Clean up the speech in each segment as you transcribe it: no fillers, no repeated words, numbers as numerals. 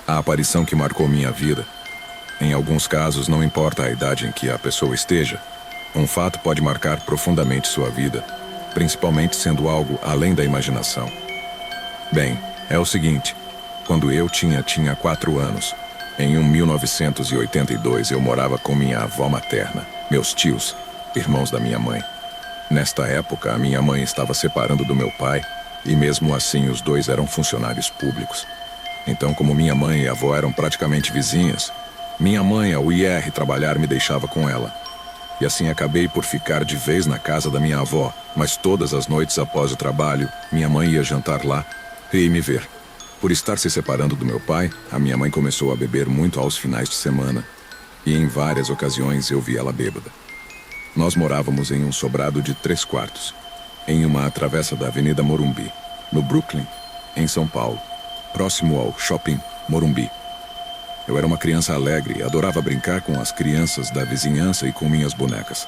A aparição que marcou minha vida. Em alguns casos, não importa a idade em que a pessoa esteja, um fato pode marcar profundamente sua vida, principalmente sendo algo além da imaginação. Bem, é o seguinte, quando eu tinha 4 anos, em 1982 eu morava com minha avó materna, meus tios, irmãos da minha mãe. Nesta época, a minha mãe estava separando do meu pai, e mesmo assim os dois eram funcionários públicos. Então, como minha mãe e a avó eram praticamente vizinhas, minha mãe, ao ir trabalhar, me deixava com ela. E assim acabei por ficar de vez na casa da minha avó, mas todas as noites após o trabalho, minha mãe ia jantar lá e me ver. Por estar se separando do meu pai, a minha mãe começou a beber muito aos finais de semana, e em várias ocasiões eu vi ela bêbada. Nós morávamos em um sobrado de 3 quartos, em uma travessa da Avenida Morumbi, no Brooklyn, em São Paulo, próximo ao Shopping Morumbi. Eu era uma criança alegre e adorava brincar com as crianças da vizinhança e com minhas bonecas.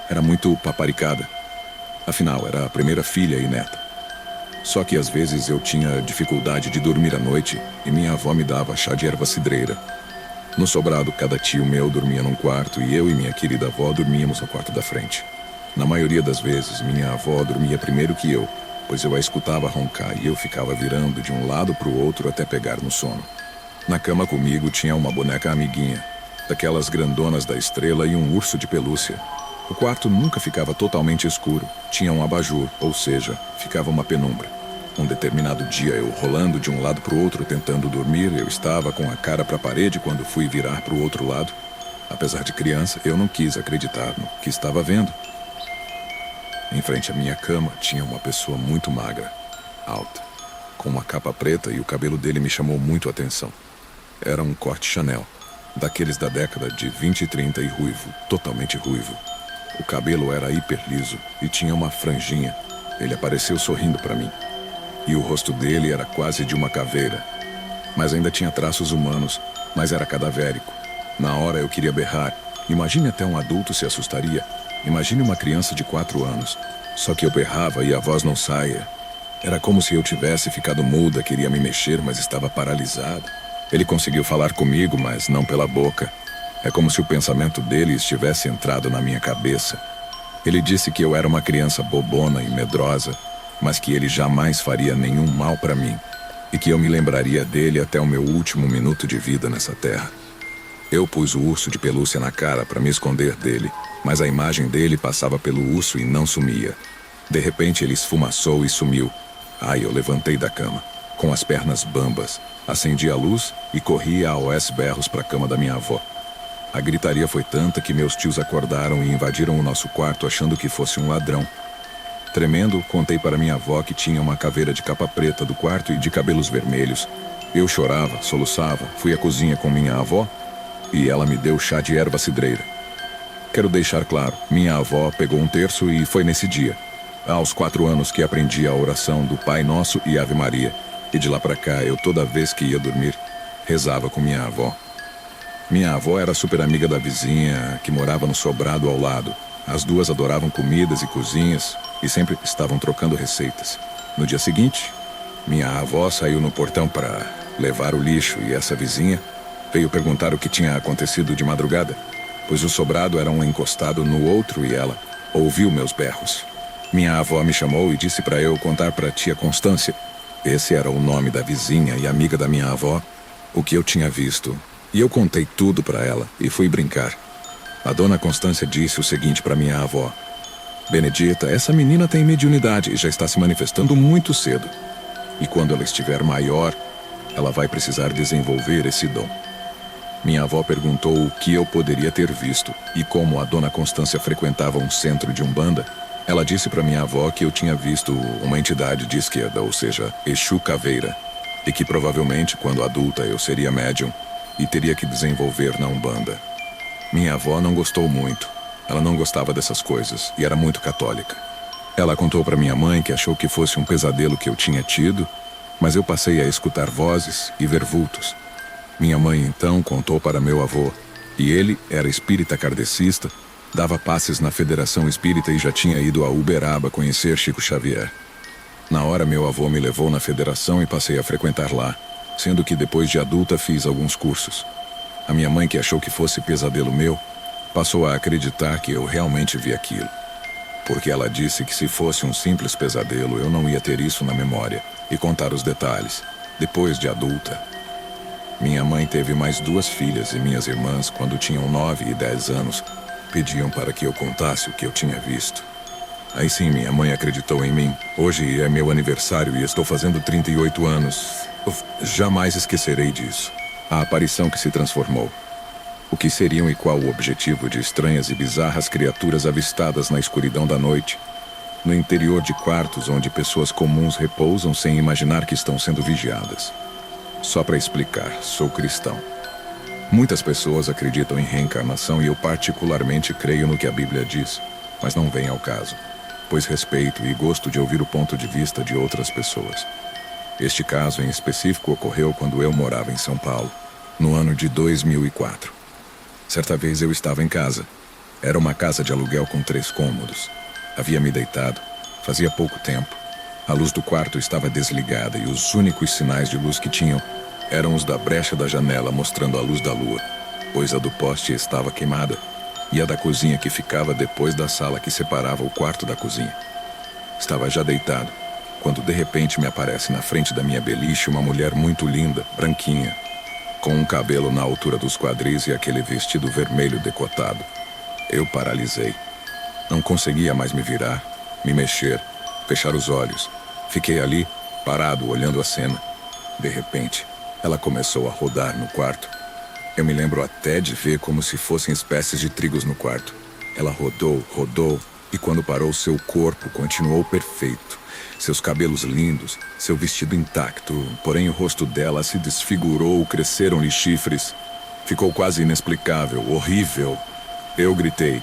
Era muito paparicada. Afinal, era a primeira filha e neta. Só que às vezes eu tinha dificuldade de dormir à noite e minha avó me dava chá de erva cidreira. No sobrado, cada tio meu dormia num quarto e eu e minha querida avó dormíamos no quarto da frente. Na maioria das vezes, minha avó dormia primeiro que eu, pois eu a escutava roncar e eu ficava virando de um lado para o outro até pegar no sono. Na cama comigo tinha uma boneca amiguinha, daquelas grandonas da Estrela e um urso de pelúcia. O quarto nunca ficava totalmente escuro, tinha um abajur, ou seja, ficava uma penumbra. Um determinado dia, eu rolando de um lado para o outro tentando dormir, eu estava com a cara para a parede quando fui virar para o outro lado. Apesar de criança, eu não quis acreditar no que estava vendo. Em frente à minha cama tinha uma pessoa muito magra, alta, com uma capa preta e o cabelo dele me chamou muito a atenção. Era um corte Chanel, daqueles da década de 20 e 30 e ruivo, totalmente ruivo. O cabelo era hiper liso e tinha uma franjinha. Ele apareceu sorrindo para mim. E o rosto dele era quase de uma caveira. Mas ainda tinha traços humanos, mas era cadavérico. Na hora eu queria berrar. Imagine até um adulto se assustaria. Imagine uma criança de 4 anos. Só que eu berrava e a voz não saía. Era como se eu tivesse ficado muda, queria me mexer, mas estava paralisado. Ele conseguiu falar comigo, mas não pela boca. É como se o pensamento dele estivesse entrado na minha cabeça. Ele disse que eu era uma criança bobona e medrosa, mas que ele jamais faria nenhum mal para mim, e que eu me lembraria dele até o meu último minuto de vida nessa terra. Eu pus o urso de pelúcia na cara para me esconder dele, mas a imagem dele passava pelo urso e não sumia. De repente ele esfumaçou e sumiu. Ai, eu levantei da cama, com as pernas bambas, acendi a luz e corri aos berros para a cama da minha avó. A gritaria foi tanta que meus tios acordaram e invadiram o nosso quarto achando que fosse um ladrão. Tremendo, contei para minha avó que tinha uma caveira de capa preta do quarto e de cabelos vermelhos. Eu chorava, soluçava, fui à cozinha com minha avó e ela me deu chá de erva cidreira. Quero deixar claro, minha avó pegou um terço e foi nesse dia. Aos 4 anos que aprendi a oração do Pai Nosso e Ave Maria. E de lá para cá, eu toda vez que ia dormir, rezava com minha avó. Minha avó era super amiga da vizinha que morava no sobrado ao lado. As duas adoravam comidas e cozinhas e sempre estavam trocando receitas. No dia seguinte, minha avó saiu no portão para levar o lixo e essa vizinha veio perguntar o que tinha acontecido de madrugada, pois o sobrado era um encostado no outro e ela ouviu meus berros. Minha avó me chamou e disse para eu contar para a tia Constância, esse era o nome da vizinha e amiga da minha avó, o que eu tinha visto. E eu contei tudo para ela e fui brincar. A dona Constância disse o seguinte para minha avó: Benedita, essa menina tem mediunidade e já está se manifestando muito cedo. E quando ela estiver maior, ela vai precisar desenvolver esse dom. Minha avó perguntou o que eu poderia ter visto, e como a dona Constância frequentava um centro de umbanda, ela disse para minha avó que eu tinha visto uma entidade de esquerda, ou seja, Exu Caveira, e que provavelmente, quando adulta, eu seria médium e teria que desenvolver na umbanda. Minha avó não gostou muito. Ela não gostava dessas coisas e era muito católica. Ela contou para minha mãe que achou que fosse um pesadelo que eu tinha tido, mas eu passei a escutar vozes e ver vultos. Minha mãe então contou para meu avô, e ele era espírita kardecista, dava passes na Federação Espírita e já tinha ido a Uberaba conhecer Chico Xavier. Na hora meu avô me levou na Federação e passei a frequentar lá. sendo que depois de adulta fiz alguns cursos. A minha mãe, que achou que fosse pesadelo meu, passou a acreditar que eu realmente vi aquilo. Porque ela disse que se fosse um simples pesadelo, eu não ia ter isso na memória e contar os detalhes, depois de adulta. Minha mãe teve mais 2 filhas e minhas irmãs, quando tinham 9 e 10 anos, pediam para que eu contasse o que eu tinha visto. Aí sim, minha mãe acreditou em mim. Hoje é meu aniversário e estou fazendo 38 anos. Jamais esquecerei disso. A aparição que se transformou. O que seriam e qual o objetivo de estranhas e bizarras criaturas avistadas na escuridão da noite, no interior de quartos onde pessoas comuns repousam sem imaginar que estão sendo vigiadas. Só para explicar, sou cristão. Muitas pessoas acreditam em reencarnação e eu particularmente creio no que a Bíblia diz, mas não vem ao caso, pois respeito e gosto de ouvir o ponto de vista de outras pessoas. Este caso em específico ocorreu quando eu morava em São Paulo, no ano de 2004. Certa vez eu estava em casa. Era uma casa de aluguel com 3 cômodos. Havia me deitado. Fazia pouco tempo. A luz do quarto estava desligada e os únicos sinais de luz que tinham eram os da brecha da janela mostrando a luz da lua, pois a do poste estava queimada, e a da cozinha que ficava depois da sala que separava o quarto da cozinha. Estava já deitado, quando de repente me aparece na frente da minha beliche uma mulher muito linda, branquinha, com um cabelo na altura dos quadris e aquele vestido vermelho decotado. Eu paralisei. Não conseguia mais me virar, me mexer, fechar os olhos. Fiquei ali, parado, olhando a cena. De repente, ela começou a rodar no quarto. Eu me lembro até de ver como se fossem espécies de trigos no quarto. Ela rodou, rodou, e quando parou, seu corpo continuou perfeito. Seus cabelos lindos, seu vestido intacto, porém o rosto dela se desfigurou, cresceram-lhe chifres. Ficou quase inexplicável, horrível. Eu gritei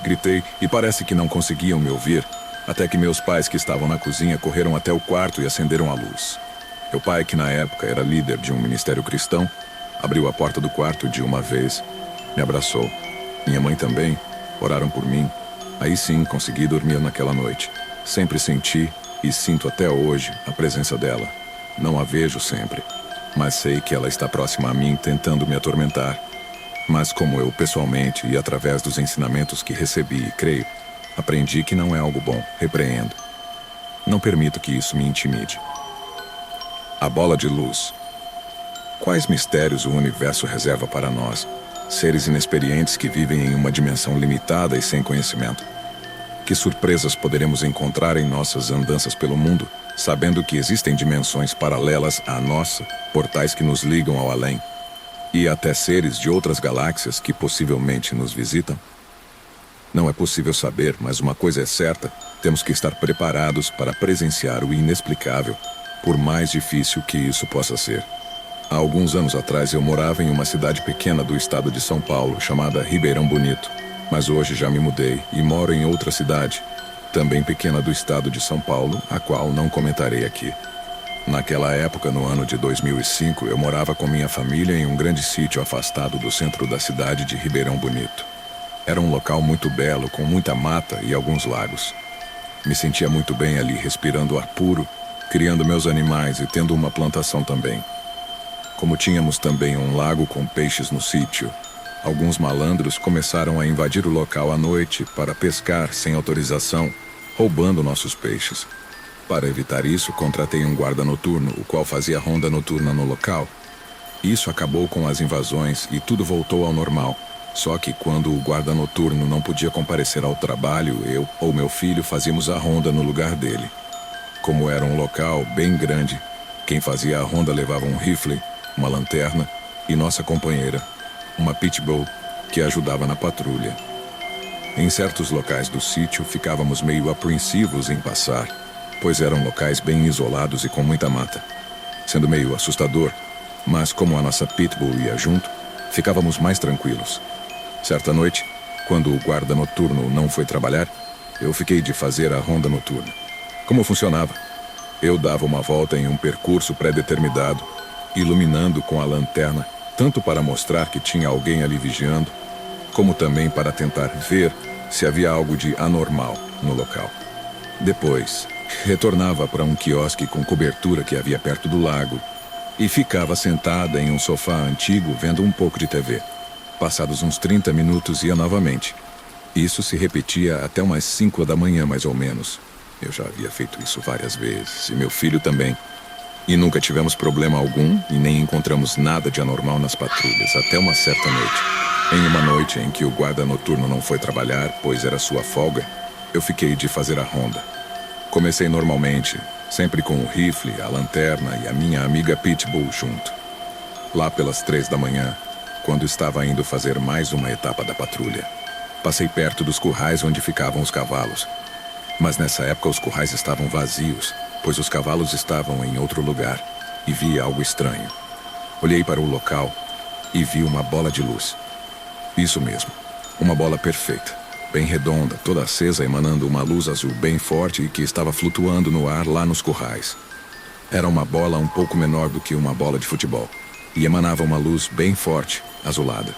e parece que não conseguiam me ouvir, até que meus pais que estavam na cozinha correram até o quarto e acenderam a luz. Meu pai, que na época era líder de um ministério cristão, abriu a porta do quarto de uma vez, me abraçou. Minha mãe também, oraram por mim. Aí sim consegui dormir naquela noite. Sempre senti e sinto até hoje a presença dela. Não a vejo sempre, mas sei que ela está próxima a mim tentando me atormentar. Mas como eu pessoalmente e através dos ensinamentos que recebi e creio, aprendi que não é algo bom, repreendo. Não permito que isso me intimide. A bola de luz. Quais mistérios o universo reserva para nós, seres inexperientes que vivem em uma dimensão limitada e sem conhecimento? Que surpresas poderemos encontrar em nossas andanças pelo mundo, sabendo que existem dimensões paralelas à nossa, portais que nos ligam ao além, e até seres de outras galáxias que possivelmente nos visitam? Não é possível saber, mas uma coisa é certa, temos que estar preparados para presenciar o inexplicável, por mais difícil que isso possa ser. Há alguns anos atrás eu morava em uma cidade pequena do estado de São Paulo, chamada Ribeirão Bonito. Mas hoje já me mudei e moro em outra cidade, também pequena do estado de São Paulo, a qual não comentarei aqui. Naquela época, no ano de 2005, eu morava com minha família em um grande sítio afastado do centro da cidade de Ribeirão Bonito. Era um local muito belo, com muita mata e alguns lagos. Me sentia muito bem ali, respirando ar puro, criando meus animais e tendo uma plantação também. Como tínhamos também um lago com peixes no sítio, alguns malandros começaram a invadir o local à noite para pescar sem autorização, roubando nossos peixes. Para evitar isso, contratei um guarda noturno, o qual fazia ronda noturna no local. Isso acabou com as invasões e tudo voltou ao normal. Só que quando o guarda noturno não podia comparecer ao trabalho, eu ou meu filho fazíamos a ronda no lugar dele. Como era um local bem grande, quem fazia a ronda levava um rifle, uma lanterna e nossa companheira, uma pitbull, que ajudava na patrulha. Em certos locais do sítio ficávamos meio apreensivos em passar, pois eram locais bem isolados e com muita mata, sendo meio assustador, mas como a nossa pitbull ia junto, ficávamos mais tranquilos. Certa noite, quando o guarda noturno não foi trabalhar, eu fiquei de fazer a ronda noturna. Como funcionava? Eu dava uma volta em um percurso pré-determinado, iluminando com a lanterna, tanto para mostrar que tinha alguém ali vigiando, como também para tentar ver se havia algo de anormal no local. Depois, retornava para um quiosque com cobertura que havia perto do lago e ficava sentada em um sofá antigo vendo um pouco de TV. Passados uns 30 minutos ia novamente. Isso se repetia até umas 5 da manhã, mais ou menos. Eu já havia feito isso várias vezes, e meu filho também. E nunca tivemos problema algum e nem encontramos nada de anormal nas patrulhas, até uma certa noite. Em uma noite em que o guarda noturno não foi trabalhar, pois era sua folga, eu fiquei de fazer a ronda. Comecei normalmente, sempre com o rifle, a lanterna e a minha amiga Pitbull junto. Lá pelas 3 da manhã, quando estava indo fazer mais uma etapa da patrulha, passei perto dos currais onde ficavam os cavalos. Mas nessa época os currais estavam vazios, pois os cavalos estavam em outro lugar, e vi algo estranho. Olhei para o local e vi uma bola de luz. Isso mesmo, uma bola perfeita, bem redonda, toda acesa, emanando uma luz azul bem forte e que estava flutuando no ar lá nos currais. Era uma bola um pouco menor do que uma bola de futebol, e emanava uma luz bem forte, azulada.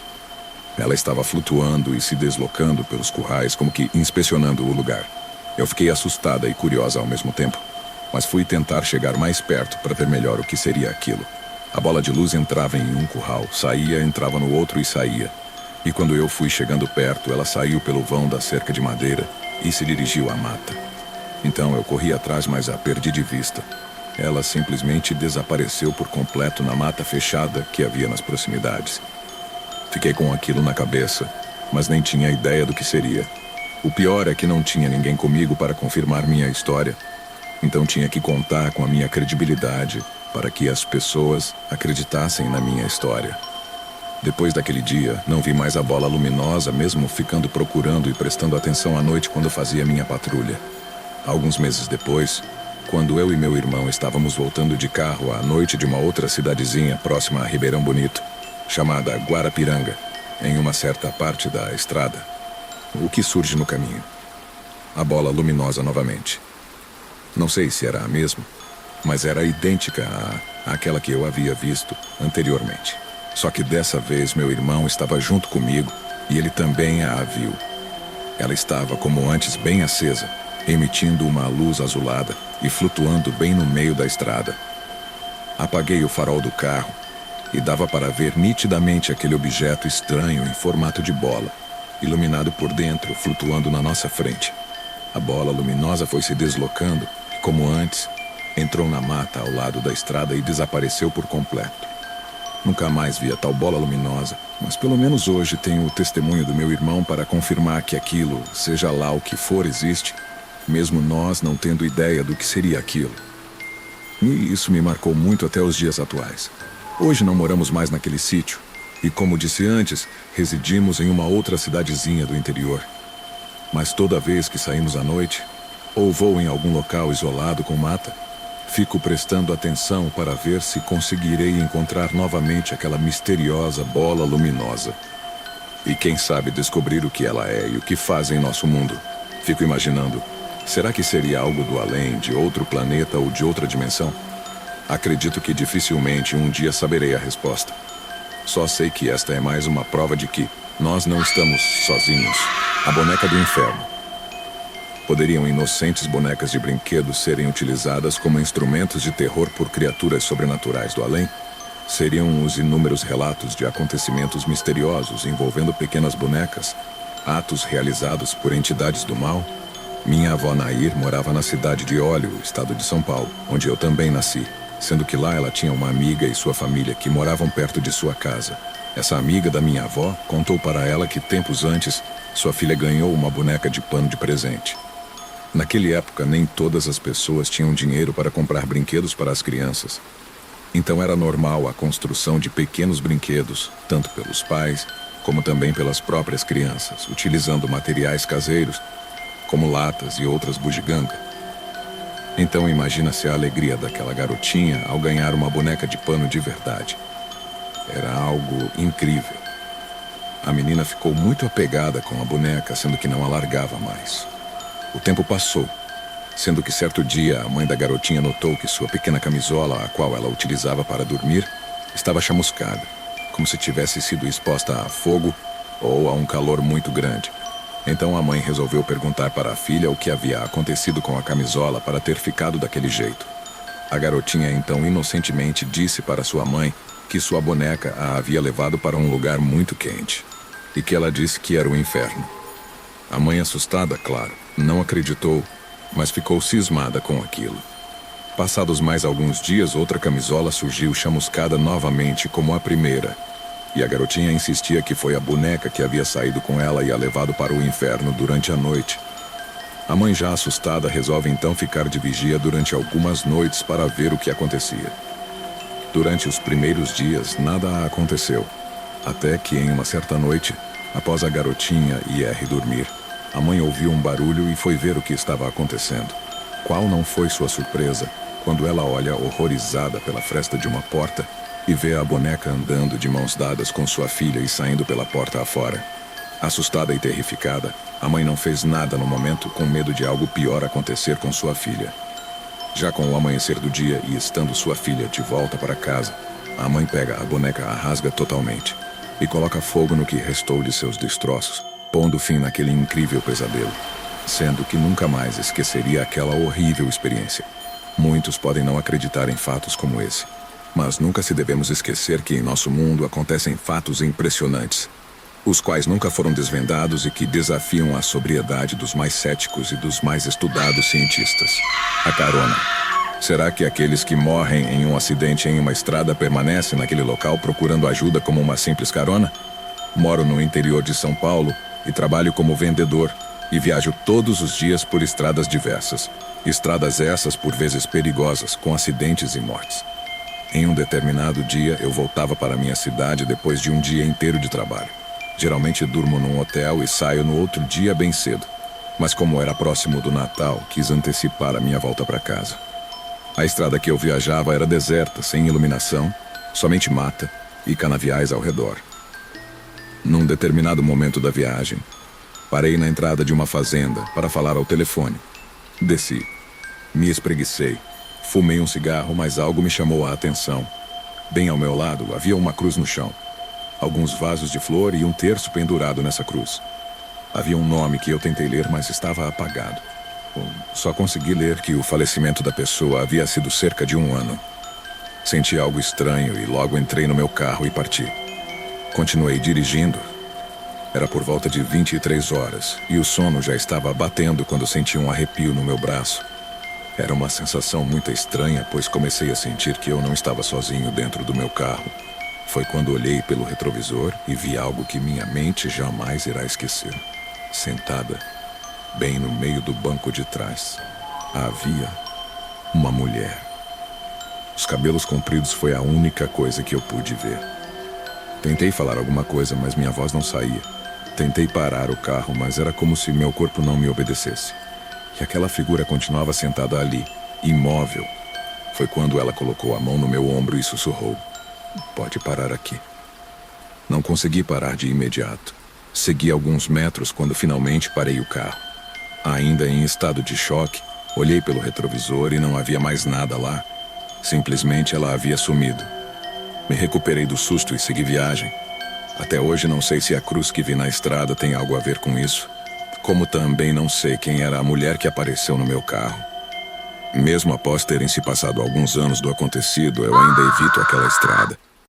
Ela estava flutuando e se deslocando pelos currais, como que inspecionando o lugar. Eu fiquei assustada e curiosa ao mesmo tempo, mas fui tentar chegar mais perto para ver melhor o que seria aquilo. A bola de luz entrava em um curral, saía, entrava no outro e saía. E quando eu fui chegando perto, ela saiu pelo vão da cerca de madeira e se dirigiu à mata. Então eu corri atrás, mas a perdi de vista. Ela simplesmente desapareceu por completo na mata fechada que havia nas proximidades. Fiquei com aquilo na cabeça, mas nem tinha ideia do que seria. O pior é que não tinha ninguém comigo para confirmar minha história. Então tinha que contar com a minha credibilidade para que as pessoas acreditassem na minha história. Depois daquele dia, não vi mais a bola luminosa, mesmo ficando procurando e prestando atenção à noite quando fazia minha patrulha. Alguns meses depois, quando eu e meu irmão estávamos voltando de carro à noite de uma outra cidadezinha próxima a Ribeirão Bonito, chamada Guarapiranga, em uma certa parte da estrada, o que surge no caminho? A bola luminosa novamente. Não sei se era a mesma, mas era idêntica àquela que eu havia visto anteriormente. Só que dessa vez meu irmão estava junto comigo e ele também a viu. Ela estava como antes bem acesa, emitindo uma luz azulada e flutuando bem no meio da estrada. Apaguei o farol do carro e dava para ver nitidamente aquele objeto estranho em formato de bola, iluminado por dentro, flutuando na nossa frente. A bola luminosa foi se deslocando e, como antes, entrou na mata ao lado da estrada e desapareceu por completo. Nunca mais vi a tal bola luminosa, mas pelo menos hoje tenho o testemunho do meu irmão para confirmar que aquilo, seja lá o que for, existe, mesmo nós não tendo ideia do que seria aquilo. E isso me marcou muito até os dias atuais. Hoje não moramos mais naquele sítio, e como disse antes, residimos em uma outra cidadezinha do interior. Mas toda vez que saímos à noite, ou vou em algum local isolado com mata, fico prestando atenção para ver se conseguirei encontrar novamente aquela misteriosa bola luminosa. E quem sabe descobrir o que ela é e o que faz em nosso mundo. Fico imaginando, será que seria algo do além, de outro planeta ou de outra dimensão? Acredito que dificilmente um dia saberei a resposta. Só sei que esta é mais uma prova de que nós não estamos sozinhos. A boneca do inferno. Poderiam inocentes bonecas de brinquedo serem utilizadas como instrumentos de terror por criaturas sobrenaturais do além? Seriam os inúmeros relatos de acontecimentos misteriosos envolvendo pequenas bonecas, atos realizados por entidades do mal? Minha avó Nair morava na cidade de Óleo, estado de São Paulo, onde eu também nasci, sendo que lá ela tinha uma amiga e sua família que moravam perto de sua casa. Essa amiga da minha avó contou para ela que tempos antes, sua filha ganhou uma boneca de pano de presente. Naquela época, nem todas as pessoas tinham dinheiro para comprar brinquedos para as crianças. Então era normal a construção de pequenos brinquedos, tanto pelos pais, como também pelas próprias crianças, utilizando materiais caseiros, como latas e outras bugigangas. Então imagina-se a alegria daquela garotinha ao ganhar uma boneca de pano de verdade. Era algo incrível. A menina ficou muito apegada com a boneca, sendo que não a largava mais. O tempo passou, sendo que certo dia a mãe da garotinha notou que sua pequena camisola, a qual ela utilizava para dormir, estava chamuscada, como se tivesse sido exposta a fogo ou a um calor muito grande. Então a mãe resolveu perguntar para a filha o que havia acontecido com a camisola para ter ficado daquele jeito. A garotinha então inocentemente disse para sua mãe que sua boneca a havia levado para um lugar muito quente e que ela disse que era o inferno. A mãe, assustada, claro, não acreditou, mas ficou cismada com aquilo. Passados mais alguns dias, outra camisola surgiu chamuscada novamente como a primeira, e a garotinha insistia que foi a boneca que havia saído com ela e a levado para o inferno durante a noite. A mãe, já assustada, resolve então ficar de vigia durante algumas noites para ver o que acontecia. Durante os primeiros dias, nada aconteceu, até que em uma certa noite, após a garotinha e R dormir, a mãe ouviu um barulho e foi ver o que estava acontecendo. Qual não foi sua surpresa quando ela olha horrorizada pela fresta de uma porta e vê a boneca andando de mãos dadas com sua filha e saindo pela porta afora. Assustada e terrificada, a mãe não fez nada no momento, com medo de algo pior acontecer com sua filha. Já com o amanhecer do dia e estando sua filha de volta para casa, a mãe pega a boneca, a rasga totalmente e coloca fogo no que restou de seus destroços, pondo fim naquele incrível pesadelo, sendo que nunca mais esqueceria aquela horrível experiência. Muitos podem não acreditar em fatos como esse, mas nunca se devemos esquecer que em nosso mundo acontecem fatos impressionantes, os quais nunca foram desvendados e que desafiam a sobriedade dos mais céticos e dos mais estudados cientistas. A carona. Será que aqueles que morrem em um acidente em uma estrada permanecem naquele local procurando ajuda como uma simples carona? Moro no interior de São Paulo e trabalho como vendedor e viajo todos os dias por estradas diversas. Estradas essas por vezes perigosas, com acidentes e mortes. Em um determinado dia, eu voltava para minha cidade depois de um dia inteiro de trabalho. Geralmente durmo num hotel e saio no outro dia bem cedo. Mas como era próximo do Natal, quis antecipar a minha volta para casa. A estrada que eu viajava era deserta, sem iluminação, somente mata e canaviais ao redor. Num determinado momento da viagem, parei na entrada de uma fazenda para falar ao telefone. Desci. Me espreguicei. Fumei um cigarro, mas algo me chamou a atenção. Bem ao meu lado havia uma cruz no chão. Alguns vasos de flor e um terço pendurado nessa cruz. Havia um nome que eu tentei ler, mas estava apagado. Só consegui ler que o falecimento da pessoa havia sido cerca de 1 ano. Senti algo estranho e logo entrei no meu carro e parti. Continuei dirigindo. Era por volta de 23 horas e o sono já estava batendo quando senti um arrepio no meu braço. Era uma sensação muito estranha, pois comecei a sentir que eu não estava sozinho dentro do meu carro. Foi quando olhei pelo retrovisor e vi algo que minha mente jamais irá esquecer. Sentada, bem no meio do banco de trás, havia uma mulher. Os cabelos compridos foi a única coisa que eu pude ver. Tentei falar alguma coisa, mas minha voz não saía. Tentei parar o carro, mas era como se meu corpo não me obedecesse. E aquela figura continuava sentada ali, imóvel. Foi quando ela colocou a mão no meu ombro e sussurrou: "Pode parar aqui." Não consegui parar de imediato. Segui alguns metros quando finalmente parei o carro. Ainda em estado de choque, olhei pelo retrovisor e não havia mais nada lá. Simplesmente ela havia sumido. Me recuperei do susto e segui viagem. Até hoje não sei se a cruz que vi na estrada tem algo a ver com isso, como também não sei quem era a mulher que apareceu no meu carro. Mesmo após terem se passado alguns anos do acontecido, eu ainda evito aquela estrada.